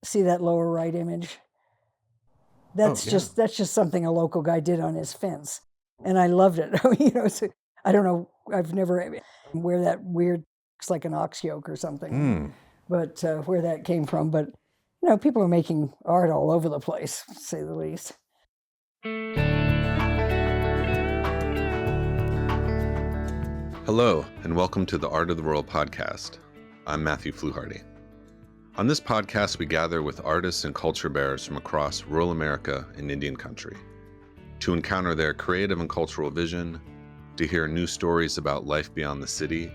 See that lower right image? That's just something a local guy did on his fence, and I loved it. I don't know. I've never where that weird looks like an ox yoke or something, but where that came from. But people are making art all over the place, to say the least. Hello, and welcome to the Art of the World podcast. I'm Matthew Fluharty. On this podcast, we gather with artists and culture bearers from across rural America and Indian country to encounter their creative and cultural vision, to hear new stories about life beyond the city,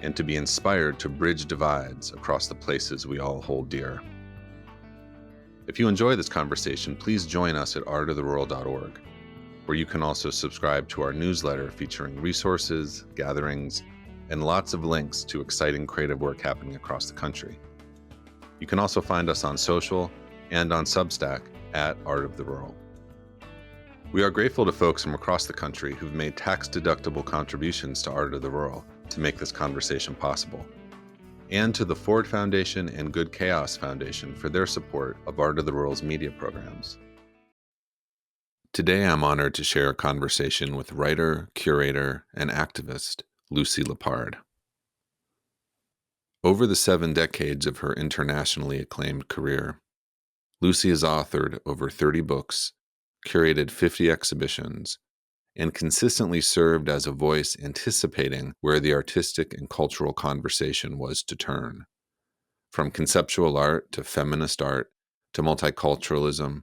and to be inspired to bridge divides across the places we all hold dear. If you enjoy this conversation, please join us at artoftherural.org, where you can also subscribe to our newsletter featuring resources, gatherings, and lots of links to exciting creative work happening across the country. You can also find us on social and on Substack at Art of the Rural. We are grateful to folks from across the country who've made tax-deductible contributions to Art of the Rural to make this conversation possible, and to the Ford Foundation and Good Chaos Foundation for their support of Art of the Rural's media programs. Today, I'm honored to share a conversation with writer, curator, and activist Lucy Lippard. Over the 7 decades of her internationally acclaimed career, Lucy has authored over 30 books, curated 50 exhibitions, and consistently served as a voice anticipating where the artistic and cultural conversation was to turn. From conceptual art to feminist art to multiculturalism,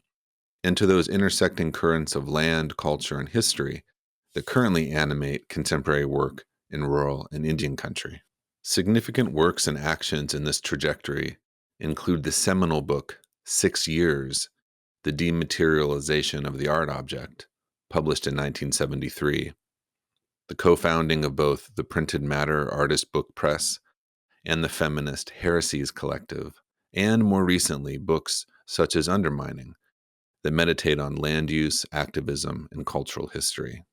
and to those intersecting currents of land, culture, and history that currently animate contemporary work in rural and Indian country. Significant works and actions in this trajectory include the seminal book, 6 Years, The Dematerialization of the Art Object, published in 1973, the co-founding of both the Printed Matter Artist Book Press and the feminist Heresies Collective, and more recently, books such as Undermining, that meditate on land use, activism, and cultural history.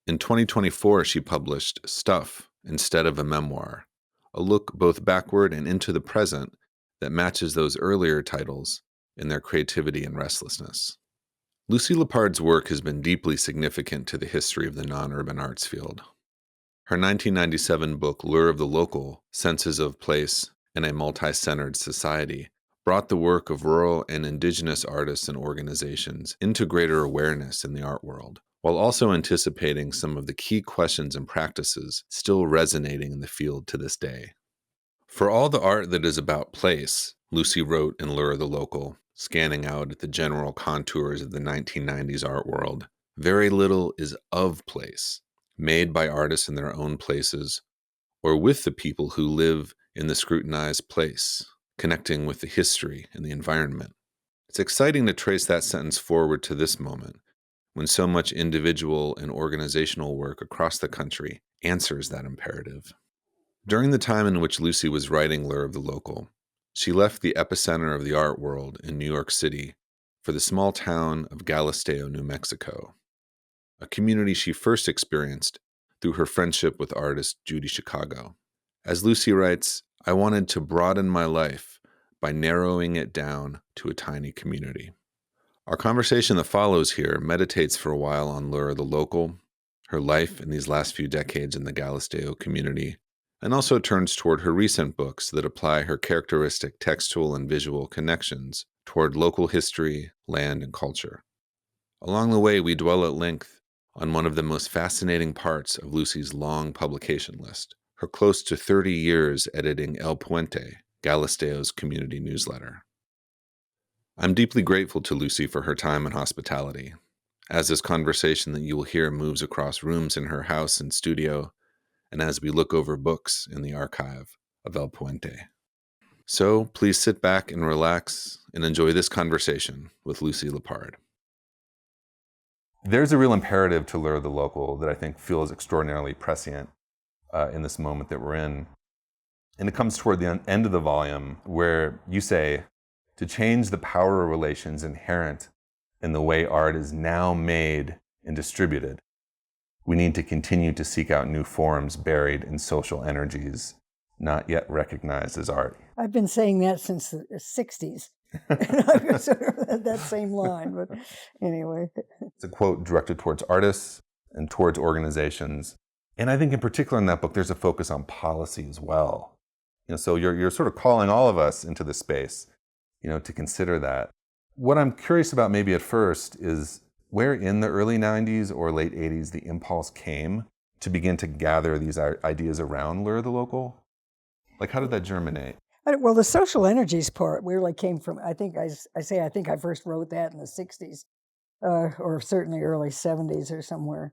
In 2024, she published Stuff instead of a memoir, a look both backward and into the present that matches those earlier titles in their creativity and restlessness. Lucy Lippard's work has been deeply significant to the history of the non-urban arts field. Her 1997 book, Lure of the Local, Senses of Place in a Multi-Centered Society, brought the work of rural and indigenous artists and organizations into greater awareness in the art world, while also anticipating some of the key questions and practices still resonating in the field to this day. For all the art that is about place, Lucy wrote in Lure of the Local, scanning out at the general contours of the 1990s art world, very little is of place, made by artists in their own places, or with the people who live in the scrutinized place, connecting with the history and the environment. It's exciting to trace that sentence forward to this moment, when so much individual and organizational work across the country answers that imperative. During the time in which Lucy was writing Lure of the Local, she left the epicenter of the art world in New York City for the small town of Galisteo, New Mexico, a community she first experienced through her friendship with artist Judy Chicago. As Lucy writes, "I wanted to broaden my life by narrowing it down to a tiny community." Our conversation that follows here meditates for a while on Lure of the Local, her life in these last few decades in the Galisteo community, and also turns toward her recent books that apply her characteristic textual and visual connections toward local history, land, and culture. Along the way, we dwell at length on one of the most fascinating parts of Lucy's long publication list, her close to 30 years editing El Puente, Galisteo's community newsletter. I'm deeply grateful to Lucy for her time and hospitality, as this conversation that you will hear moves across rooms in her house and studio, and as we look over books in the archive of El Puente. So please sit back and relax and enjoy this conversation with Lucy Lippard. There's a real imperative to Lure of the Local that I think feels extraordinarily prescient in this moment that we're in. And it comes toward the end of the volume where you say, to change the power relations inherent in the way art is now made and distributed, we need to continue to seek out new forms buried in social energies not yet recognized as art. I've been saying that since the 60s. Sort of that same line, but anyway. It's a quote directed towards artists and towards organizations. And I think in particular in that book, there's a focus on policy as well. So you're sort of calling all of us into this space, to consider that. What I'm curious about maybe at first is where in the early 90s or late 80s the impulse came to begin to gather these ideas around Lure the Local. Like, how did that germinate? Well, the social energies part really came from, I think I first wrote that in the 60s, or certainly early 70s or somewhere.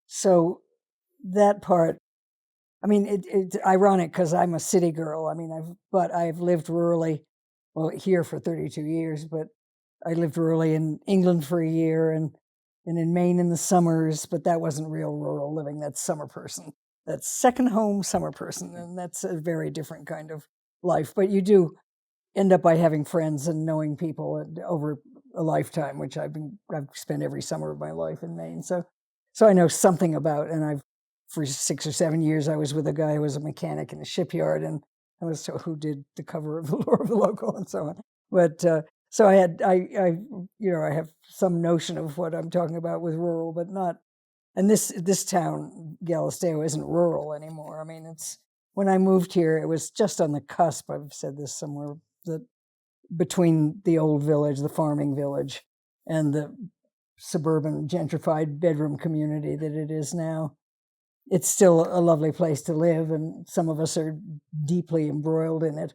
So that part, I mean, it's ironic because I'm a city girl. I mean, I've lived rurally, well, here for 32 years, but I lived rurally in England for a year and in Maine in the summers, but that wasn't real rural living. That's summer person. That's second home summer person, and that's a very different kind of life. But you do end up by having friends and knowing people over a lifetime, which I've spent every summer of my life in Maine. So I know something about, and for 6 or 7 years, I was with a guy who was a mechanic in a shipyard, and who did the cover of the Lure of the Local and so on. But so I have some notion of what I'm talking about with rural, but not. And this town, Galisteo, isn't rural anymore. I mean, when I moved here, it was just on the cusp. I've said this somewhere, that between the old village, the farming village, and the suburban gentrified bedroom community that it is now. It's still a lovely place to live, and some of us are deeply embroiled in it.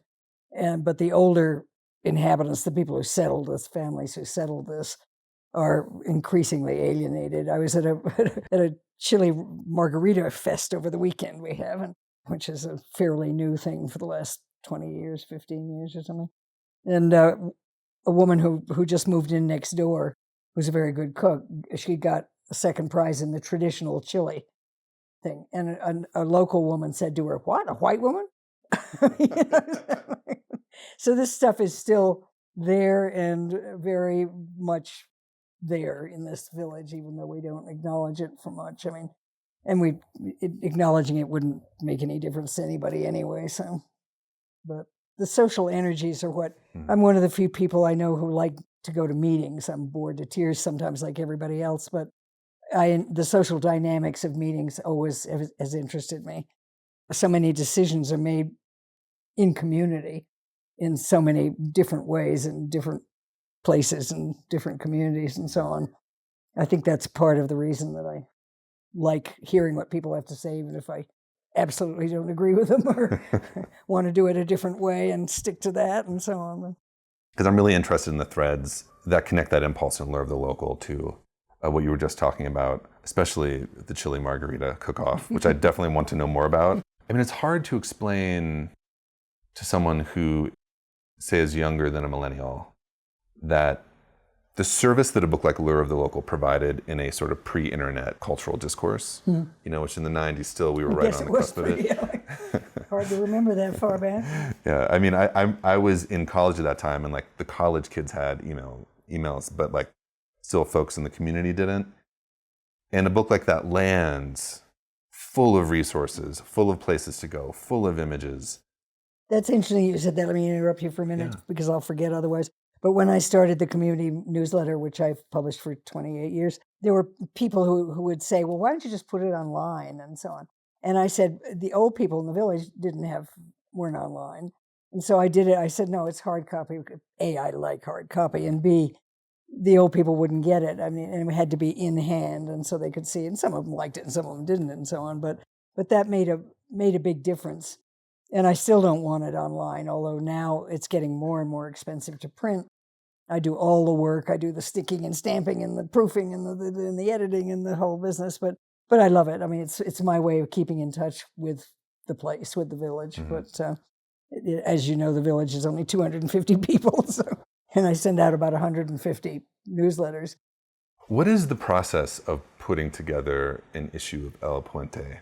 But the older inhabitants, the people who settled this, families who settled this, are increasingly alienated. I was at a chili margarita fest over the weekend we have, which is a fairly new thing for the last 20 years, 15 years or something. And a woman who just moved in next door, who's a very good cook, she got a second prize in the traditional chili thing. And a local woman said to her, "What, a white woman?" So this stuff is still there and very much there in this village, even though we don't acknowledge it for much. I mean, and acknowledging it wouldn't make any difference to anybody anyway. So, but the social energies are what I'm one of the few people I know who like to go to meetings. I'm bored to tears sometimes, like everybody else, but the social dynamics of meetings always has interested me. So many decisions are made in community in so many different ways in different places and different communities and so on. I think that's part of the reason that I like hearing what people have to say, even if I absolutely don't agree with them or want to do it a different way and stick to that and so on. Because I'm really interested in the threads that connect that impulse and Lure of the Local to what you were just talking about, especially the chili margarita cook-off, which I definitely want to know more about. I mean, it's hard to explain to someone who, say, is younger than a millennial, that the service that a book like Lure of the Local provided in a sort of pre-internet cultural discourse, which in the 90s still we were right on the cusp of it. Hard to remember that far back. Yeah, I mean, I was in college at that time, and like the college kids had emails, but like still folks in the community didn't. And a book like that lands full of resources, full of places to go, full of images. That's interesting you said that. Let me interrupt you for a minute because I'll forget otherwise. But when I started the community newsletter, which I've published for 28 years, there were people who would say, well, why don't you just put it online and so on? And I said, the old people in the village weren't online. And so I did it. I said, no, it's hard copy. A, I like hard copy. And B, the old people wouldn't get it. I mean, and it had to be in hand. And so they could see, and some of them liked it and some of them didn't and so on. But that made a big difference. And I still don't want it online, although now it's getting more and more expensive to print. I do all the work. I do the sticking and stamping and the proofing and the editing and the whole business. But I love it. I mean, it's my way of keeping in touch with the place, with the village. Mm-hmm. But as you know, the village is only 250 people, and I send out about 150 newsletters. What is the process of putting together an issue of El Puente?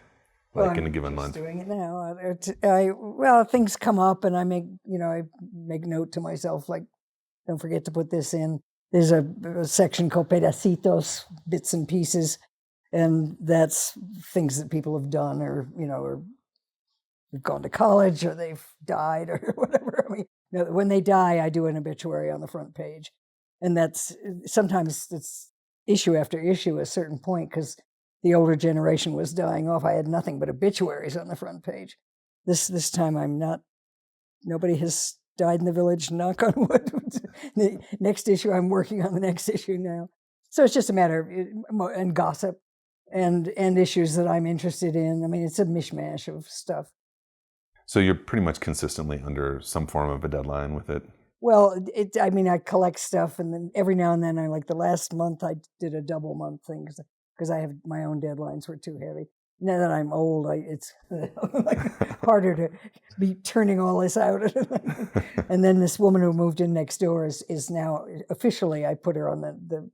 In a given month. Doing it now. Things come up, and I make note to myself, like, don't forget to put this in. There's a section called pedacitos, bits and pieces, and that's things that people have done, or they've gone to college, or they've died, or whatever. I mean, No, when they die, I do an obituary on the front page. And that's sometimes it's issue after issue at a certain point because the older generation was dying off. I had nothing but obituaries on the front page. This time I'm not, nobody has died in the village, knock on wood. The next issue, I'm working on the next issue now. So it's just a matter of, and gossip and issues that I'm interested in. I mean, it's a mishmash of stuff. So you're pretty much consistently under some form of a deadline with it? Well, I mean, I collect stuff, and then every now and then, like the last month, I did a double month thing because I have my own deadlines were too heavy. Now that I'm old, it's like harder to be turning all this out. And then this woman who moved in next door is now officially, I put her on the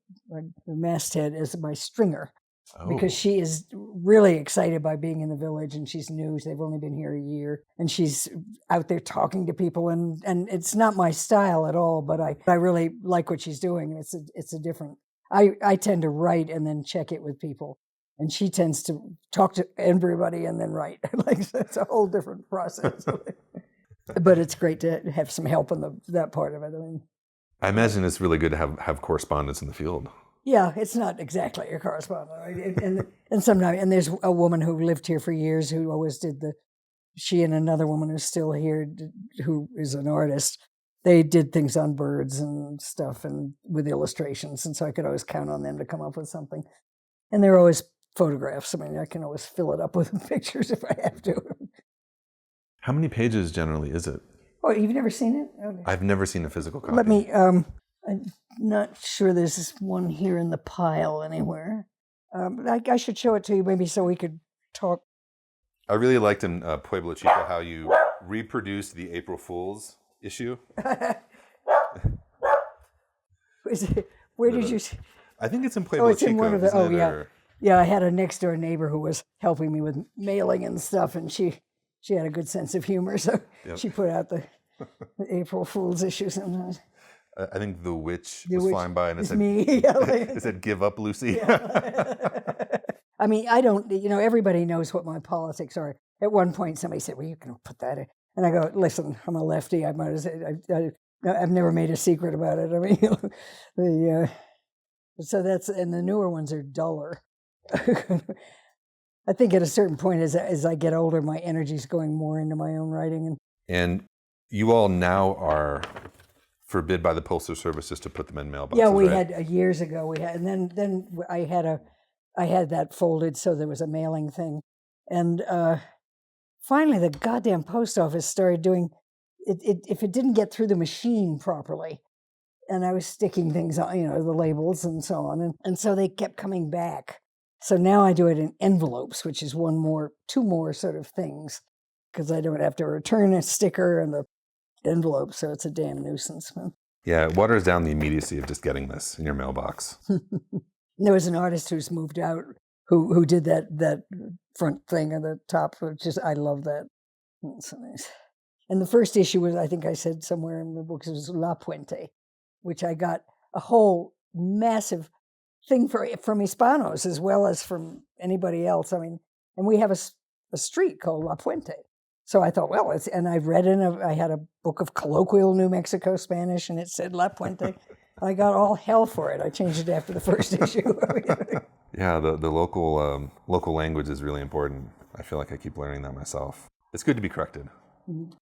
masthead as my stringer. Oh. Because she is really excited by being in the village, and she's new. They've only been here a year, and she's out there talking to people, and it's not my style at all, but I really like what she's doing. It's a different. I tend to write and then check it with people, and she tends to talk to everybody and then write. Like it's a whole different process. But it's great to have some help in that part of it. I imagine it's really good to have correspondence in the field. Yeah, it's not exactly a correspondent, right? And sometimes, and there's a woman who lived here for years who always did she and another woman who's still here, who is an artist. They did things on birds and stuff, and with illustrations, and so I could always count on them to come up with something. And there are always photographs. I mean, I can always fill it up with pictures if I have to. How many pages generally is it? Oh, you've never seen it? Okay. I've never seen a physical copy. Let me. I'm not sure there's one here in the pile anywhere. I should show it to you maybe so we could talk. I really liked in Pueblo Chico how you reproduced the April Fool's issue. Where did you? I think it's in Pueblo Chico. In one of the. Yeah. Yeah, I had a next door neighbor who was helping me with mailing and stuff, and she had a good sense of humor, so she put out the April Fool's issue sometimes. I think the witch was flying by and it said, it said, "Give up, Lucy." Yeah. I mean, I don't, everybody knows what my politics are. At one point, somebody said, "Well, you can put that in." And I go, "Listen, I'm a lefty. I might as I've never made a secret about it." I mean, so that's, and the newer ones are duller. I think at a certain point, as I get older, my energy's going more into my own writing. And you all now are forbid by the Postal Services to put them in mailboxes. Yeah, we right? had years ago. We had, and then I had that folded so there was a mailing thing, and finally the goddamn post office started doing it. If it didn't get through the machine properly, and I was sticking things on, the labels and so on, and so they kept coming back. So now I do it in envelopes, which is two more sort of things, because I don't have to return a sticker and the envelope, so it's a damn nuisance. Yeah, it waters down the immediacy of just getting this in your mailbox. There was an artist who's moved out who did that front thing on the top, which is, I love that. It's so nice. And the first issue was, I think I said somewhere in the books, it was La Puente, which I got a whole massive thing from Hispanos as well as from anybody else. I mean, and we have a street called La Puente. So I thought, well, and I read I had a book of colloquial New Mexico Spanish, and it said La Puente. I got all hell for it. I changed it after the first issue. Yeah, the local language is really important. I feel like I keep learning that myself. It's good to be corrected. Mm-hmm.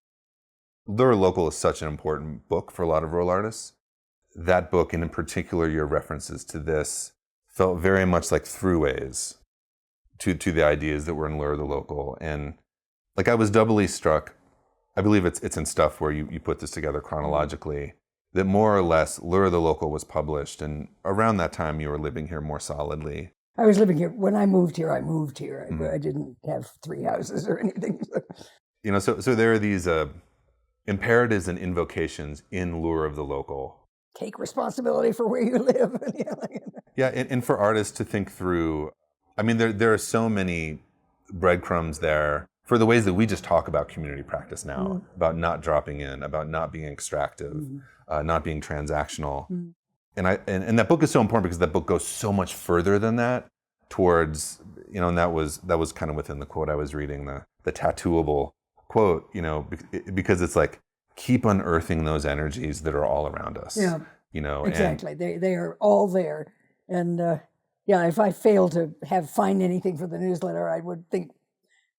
Lure Local is such an important book for a lot of rural artists. That book, and in particular your references to this, felt very much like throughways to the ideas that were in Lure the Local. And like I was doubly struck, I believe it's in Stuff where you put this together chronologically, that more or less Lure the Local was published, and around that time you were living here more solidly. I was living here. When I moved here, I moved here. I didn't have 3 houses or anything. So there are these imperatives and invocations in Lure of the Local. Take responsibility for where you live. Yeah, and for artists to think through, I mean, there are so many breadcrumbs there for the ways that we just talk about community practice now, about not dropping in, about not being extractive, not being transactional. And that book is so important because that book goes so much further than that towards, and that was kind of within the quote I was reading, the tattooable quote, because it's like keep unearthing those energies that are all around us. Yeah, And exactly. They are all there. And yeah, if I fail to find anything for the newsletter, I would think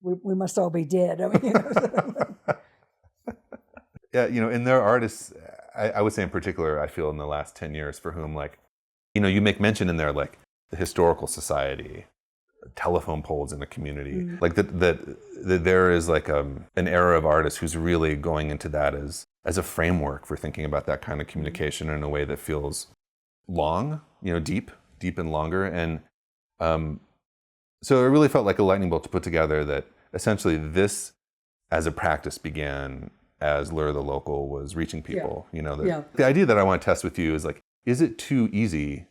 we must all be dead. I mean, yeah, and there are artists, I would say in particular, I feel in the last 10 years for whom, like, you make mention in there, like the Historical Society, telephone poles in the community, like that there is like an era of artists who's really going into that as a framework for thinking about that kind of communication in a way that feels long, deep and longer. And so it really felt like a lightning bolt to put together that essentially this as a practice began as Lure the Local was reaching people. The idea that I want to test with you is like, is it too easy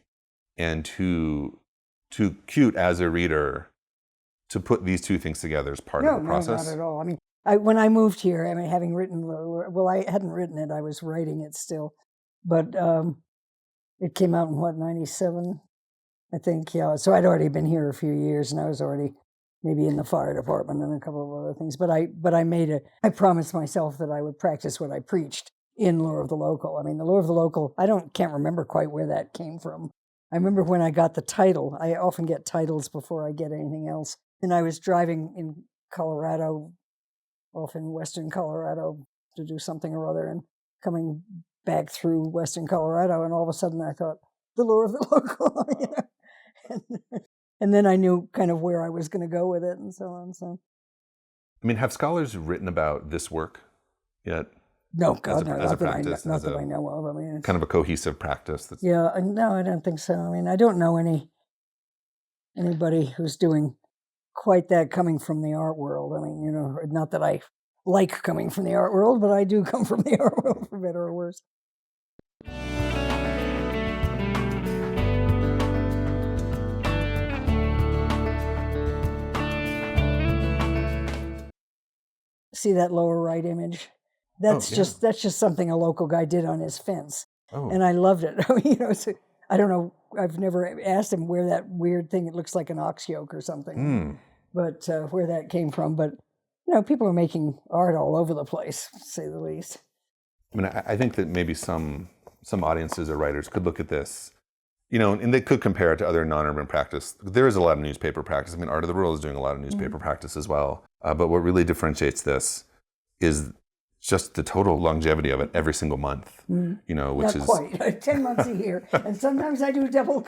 and too cute as a reader to put these two things together as part of the process? No, not at all. I mean, when I moved here, I mean, having written, well, I hadn't written it, I was writing it still, but it came out in 97, I think, yeah. So I'd already been here a few years, and I was already maybe in the fire department and a couple of other things. But I promised myself that I would practice what I preached in Lure of the Local. I mean, the Lure of the Local, can't remember quite where that came from. I remember when I got the title. I often get titles before I get anything else. And I was driving in Colorado, off in western Colorado, to do something or other, and coming back through western Colorado, and all of a sudden I thought, the Lure of the Local, and then I knew kind of where I was going to go with it, and so on. So, I mean, have scholars written about this work yet? No, God, no, not that I know of. I mean, kind of a cohesive practice. No, I don't think so. I mean, I don't know anybody who's doing quite that coming from the art world. I mean, not that I like coming from the art world, but I do come from the art world, for better or worse. See that lower right image? That's just something a local guy did on his fence, and I loved it. I mean, I don't know. I've never asked him where that weird thing. It looks like an ox yoke or something, but where that came from. But people are making art all over the place, to say the least. I mean, I think that maybe some audiences or writers could look at this, and they could compare it to other non-urban practice. There is a lot of newspaper practice. I mean, Art of the Rural is doing a lot of newspaper practice as well. But what really differentiates this is just the total longevity of it every single month, which Not is quite 10 months a year, and sometimes I do double.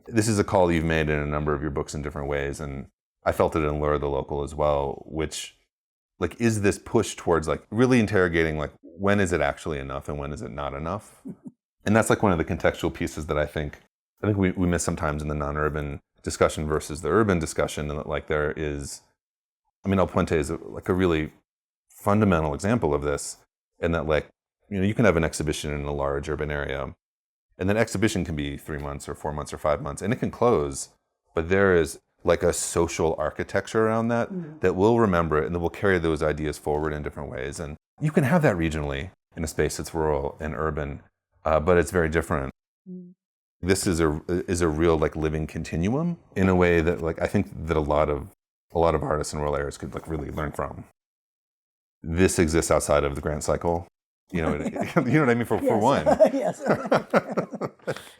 This is a call you've made in a number of your books in different ways, and I felt it in Lure the Local as well, which like is this push towards like really interrogating like when is it actually enough and when is it not enough? And that's like one of the contextual pieces that I think we miss sometimes in the non-urban discussion versus the urban discussion, and that like there is, I mean, El Puente is like a really fundamental example of this, and that like, you can have an exhibition in a large urban area, and that exhibition can be 3 months or 4 months or 5 months, and it can close, but there is like a social architecture around that that will remember it and that will carry those ideas forward in different ways. And you can have that regionally in a space that's rural and urban, but it's very different. This is a real like living continuum in a way that like I think that a lot of artists in rural areas could like really learn from. This exists outside of the grant cycle. You know what I mean? For one. Yes.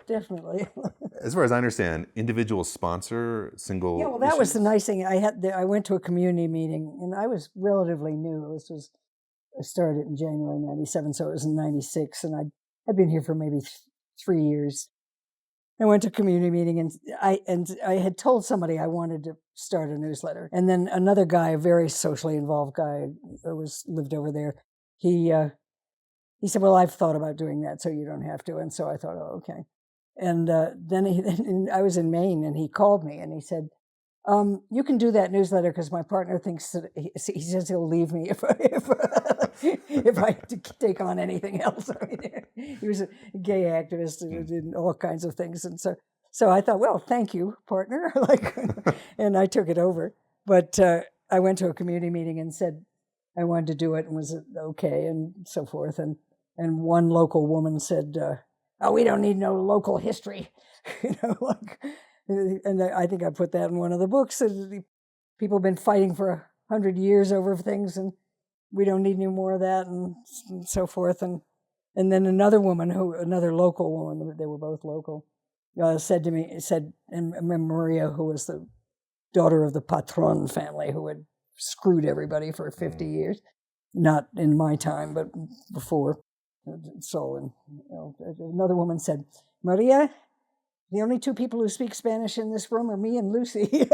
Definitely. As far as I understand, individuals sponsor single. Yeah, well, that was the nice thing. I went to a community meeting, and I was relatively new. I started in January '97, so it was in '96, and I'd been here for maybe 3 years. I went to a community meeting, and I had told somebody I wanted to start a newsletter, and then another guy, a very socially involved guy, lived over there. He said, "Well, I've thought about doing that, so you don't have to." And so I thought, "Oh, okay." And then I was in Maine, and he called me, and he said, "You can do that newsletter because my partner thinks that he says he'll leave me if I take on anything else." I mean, he was a gay activist and did all kinds of things, and so I thought, "Well, thank you, partner," and I took it over. But I went to a community meeting and said I wanted to do it, and was it okay, and so forth, and one local woman said, "Oh, we don't need no local history," And I think I put that in one of the books. People have been fighting for 100 years over things, and we don't need any more of that, and so forth. And then another local woman, they were both local, said to me, and Maria, who was the daughter of the Patron family, who had screwed everybody for 50 years, not in my time, but before. So, another woman said, Maria, the only two people who speak Spanish in this room are me and Lucy.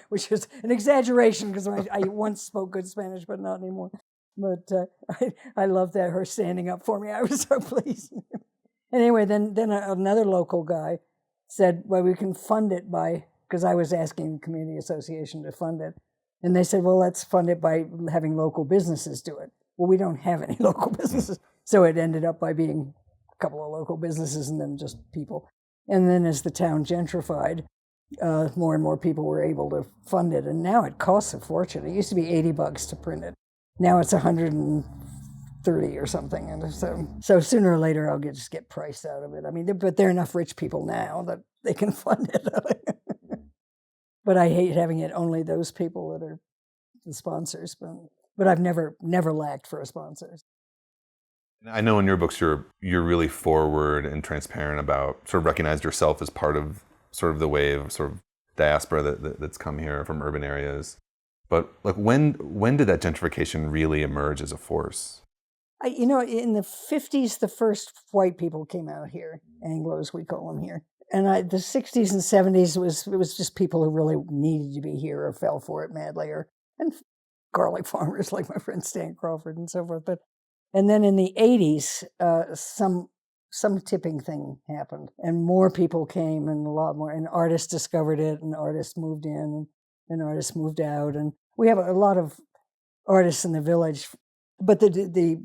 Which is an exaggeration, because I once spoke good Spanish, but not anymore. But I loved that, her standing up for me. I was so pleased. Anyway, then another local guy said, well, we can fund it because I was asking the community association to fund it. And they said, well, let's fund it by having local businesses do it. Well, we don't have any local businesses. So it ended up by being a couple of local businesses and then just people. And then as the town gentrified, more and more people were able to fund it. And now it costs a fortune. It used to be $80 to print it. Now it's $130 or something. And so sooner or later I'll just get priced out of it. I mean, but there are enough rich people now that they can fund it. But I hate having it only those people that are the sponsors. But I've never lacked for sponsors. I know in your books you're really forward and transparent about, sort of recognized yourself as part of sort of the wave, sort of diaspora that's come here from urban areas. But like, when did that gentrification really emerge as a force? In the 50s, the first white people came out here, Anglos we call them here. And the 60s and 70s it was just people who really needed to be here or fell for it madly, and garlic farmers like my friend Stan Crawford and so forth. And then in the 80s, some tipping thing happened, and more people came, and a lot more, and artists discovered it, and artists moved in, and artists moved out, and we have a lot of artists in the village. But the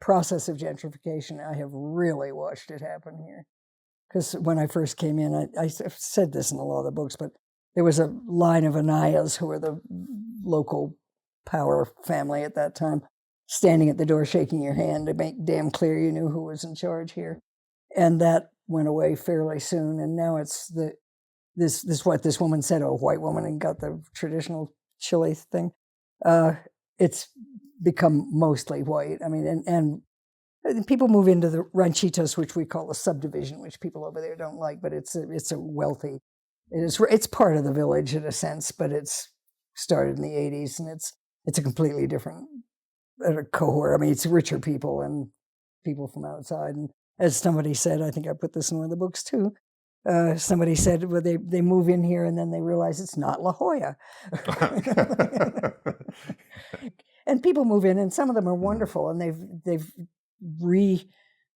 process of gentrification, I have really watched it happen here. Because when I first came in, I said this in a lot of the books, but there was a line of Anayas, who were the local power family at that time, standing at the door shaking your hand to make damn clear you knew who was in charge here. And that went away fairly soon. And now it's what this woman said, a white woman, and got the traditional Chile thing. It's become mostly white. I mean, and people move into the ranchitos, which we call a subdivision, which people over there don't like, but it's a wealthy, it's part of the village in a sense, but it's started in the 80s, and it's a completely different cohort. I mean, it's richer people and people from outside. And as somebody said, I think I put this in one of the books too, somebody said, well, they move in here and then they realize it's not La Jolla. And people move in, and some of them are wonderful, and they've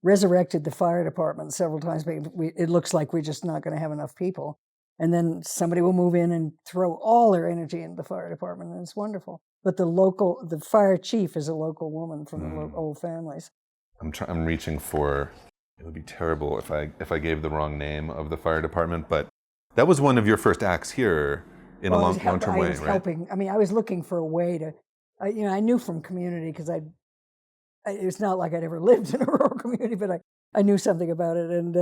resurrected the fire department several times. But it looks like we're just not going to have enough people. And then somebody will move in and throw all their energy into the fire department, and it's wonderful. But the fire chief is a local woman from the old families. I'm reaching for, it would be terrible if I gave the wrong name of the fire department, but that was one of your first acts here in a long-term way, right? I was helping. I mean, I was looking for a way to, I knew from community, because it's not like I'd ever lived in a rural community, but I knew something about it. And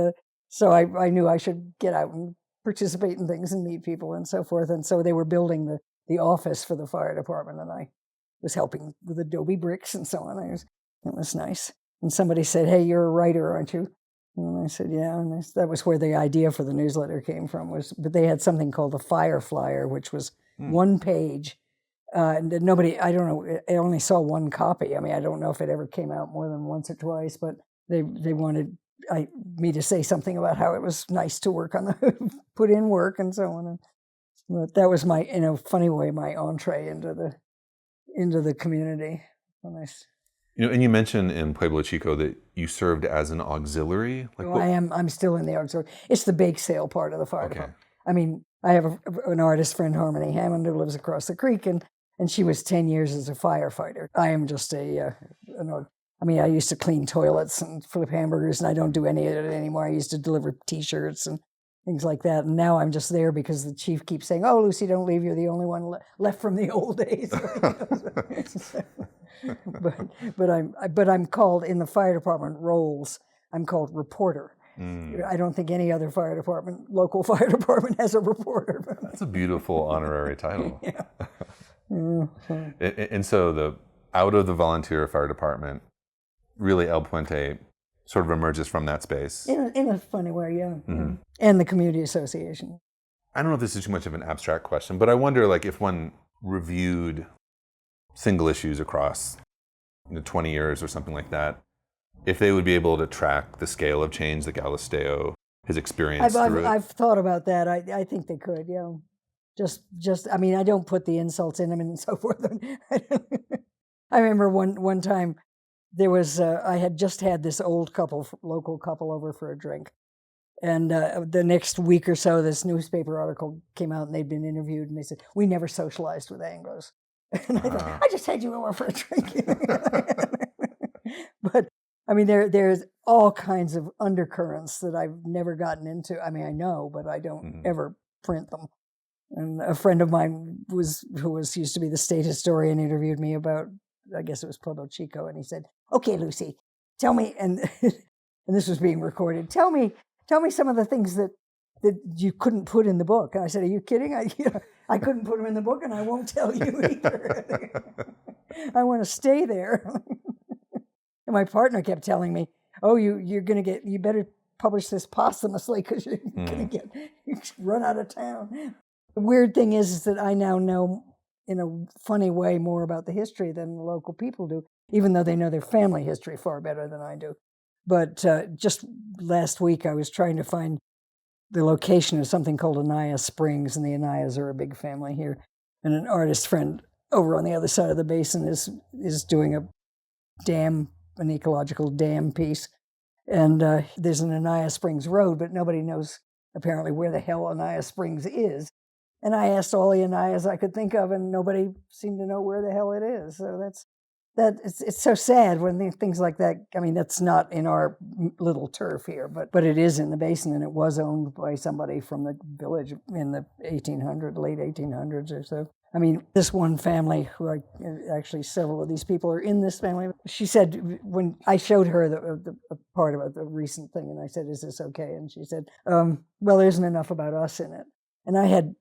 so I knew I should get out and participate in things and meet people and so forth. And so they were building the office for the fire department, and I was helping with adobe bricks and so on. It was nice. And somebody said, hey, you're a writer, aren't you? And I said, yeah. And that was where the idea for the newsletter came from. But they had something called the Fire Flyer, which was one page. And I don't know, I only saw one copy. I mean, I don't know if it ever came out more than once or twice, but they wanted me to say something about how it was nice to work on put in work and so on. But that was my, in a funny way, my entree into the community. Nice. And you mentioned in Pueblo Chico that you served as an auxiliary. I'm still in the auxiliary. It's the bake sale part of the fire department. I mean, I have an artist friend, Harmony Hammond, who lives across the creek, and she was 10 years as a firefighter. I am just I used to clean toilets and flip hamburgers, and I don't do any of it anymore. I used to deliver T-shirts and things like that. And now I'm just there because the chief keeps saying, oh, Lucy, don't leave. You're the only one left from the old days. but I'm called, in the fire department roles, I'm called reporter. I don't think any other local fire department has a reporter. That's a beautiful honorary title. Yeah. And so out of the volunteer fire department, really El Puente sort of emerges from that space. In a funny way, yeah. Mm-hmm. And the community association. I don't know if this is too much of an abstract question, but I wonder, like, if one reviewed single issues across 20 years or something like that, if they would be able to track the scale of change that Galisteo has experienced through it. I've thought about that. I think they could, yeah. Just I mean, I don't put the insults in them and so forth. I remember one time there was, I had just had this old local couple over for a drink. And the next week or so, this newspaper article came out and they'd been interviewed and they said, we never socialized with Anglos. And I thought, I just had you over for a drink. But I mean, there's all kinds of undercurrents that I've never gotten into. I mean, I know, but I don't ever print them. And a friend of mine who used to be the state historian interviewed me about, I guess it was Pueblo Chico, and he said, okay, Lucy, tell me, and this was being recorded, tell me some of the things that you couldn't put in the book. And I said, are you kidding? I couldn't put them in the book, and I won't tell you either. I want to stay there. And my partner kept telling me, oh, you better publish this posthumously because you're going to get run out of town. The weird thing is that I now know in a funny way more about the history than the local people do, even though they know their family history far better than I do. But just last week, I was trying to find the location of something called Anaya Springs, and the Anayas are a big family here. And an artist friend over on the other side of the basin is doing an ecological dam piece. And there's an Anaya Springs road, but nobody knows apparently where the hell Anaya Springs is. And I asked all the Anayas I could think of, and nobody seemed to know where the hell it is. So it's so sad when things like that. I mean, that's not in our little turf here, but it is in the basin, and it was owned by somebody from the village in the late 1800s or so. I mean, this one family, actually several of these people are in this family. She said, when I showed her the part about the recent thing, and I said, is this okay? And she said, well, there isn't enough about us in it. And I had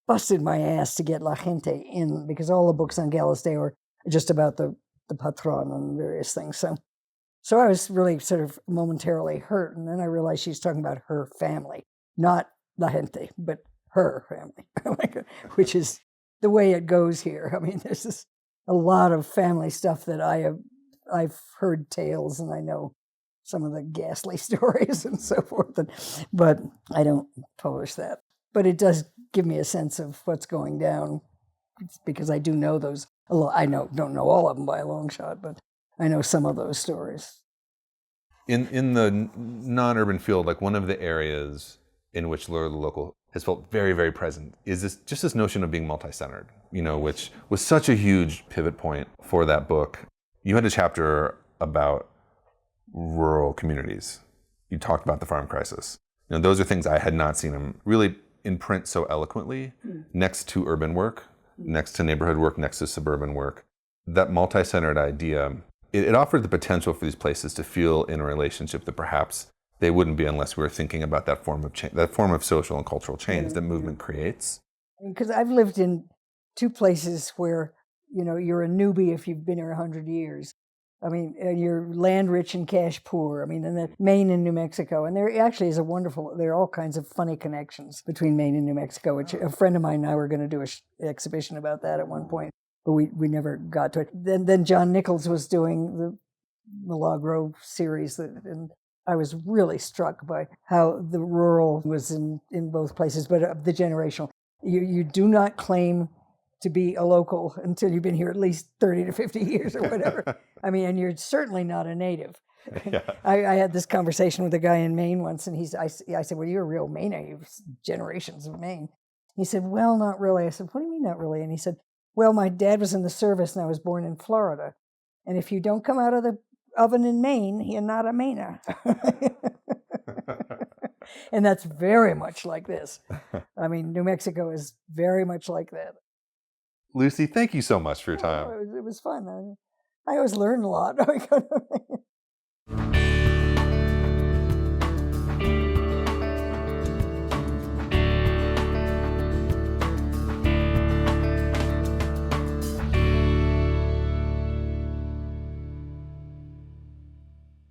busted my ass to get La Gente in, because all the books on Galisteo are just about the patron and various things. So I was really sort of momentarily hurt, and then I realized she's talking about her family, not La Gente, but her family, which is the way it goes here. I mean, there's a lot of family stuff that I've heard tales, and I know some of the ghastly stories and so forth, but I don't publish that. But it does give me a sense of what's going down, because I do know those. I don't know all of them by a long shot, but I know some of those stories. In the non-urban field, like, one of the areas in which the local has felt very, very present is this notion of being multi-centered, which was such a huge pivot point for that book. You had a chapter about rural communities. You talked about the farm crisis. Those are things I had not seen them really in print so eloquently, next to urban work, next to neighborhood work, next to suburban work. That multi-centered idea, it offered the potential for these places to feel in a relationship that perhaps they wouldn't be unless we were thinking about that form of change, that form of social and cultural change that movement creates. Because I've lived in two places where, you're a newbie if you've been here 100 years. I mean, you're land rich and cash poor. I mean, and Maine and New Mexico. And there actually is there are all kinds of funny connections between Maine and New Mexico, which a friend of mine and I were going to do an exhibition about that at one point, but we never got to it. Then John Nichols was doing the Milagro series, and I was really struck by how the rural was in both places, but the generational. You do not claim to be a local until you've been here at least 30 to 50 years or whatever. I mean, and you're certainly not a native. Yeah. I had this conversation with a guy in Maine once, and I said, well, you're a real Mainer. You've generations of Maine. He said, well, not really. I said, what do you mean not really? And he said, well, my dad was in the service and I was born in Florida. And if you don't come out of the oven in Maine, you're not a Mainer. And that's very much like this. I mean, New Mexico is very much like that. Lucy, thank you so much for your time. It was fun. I always learn a lot.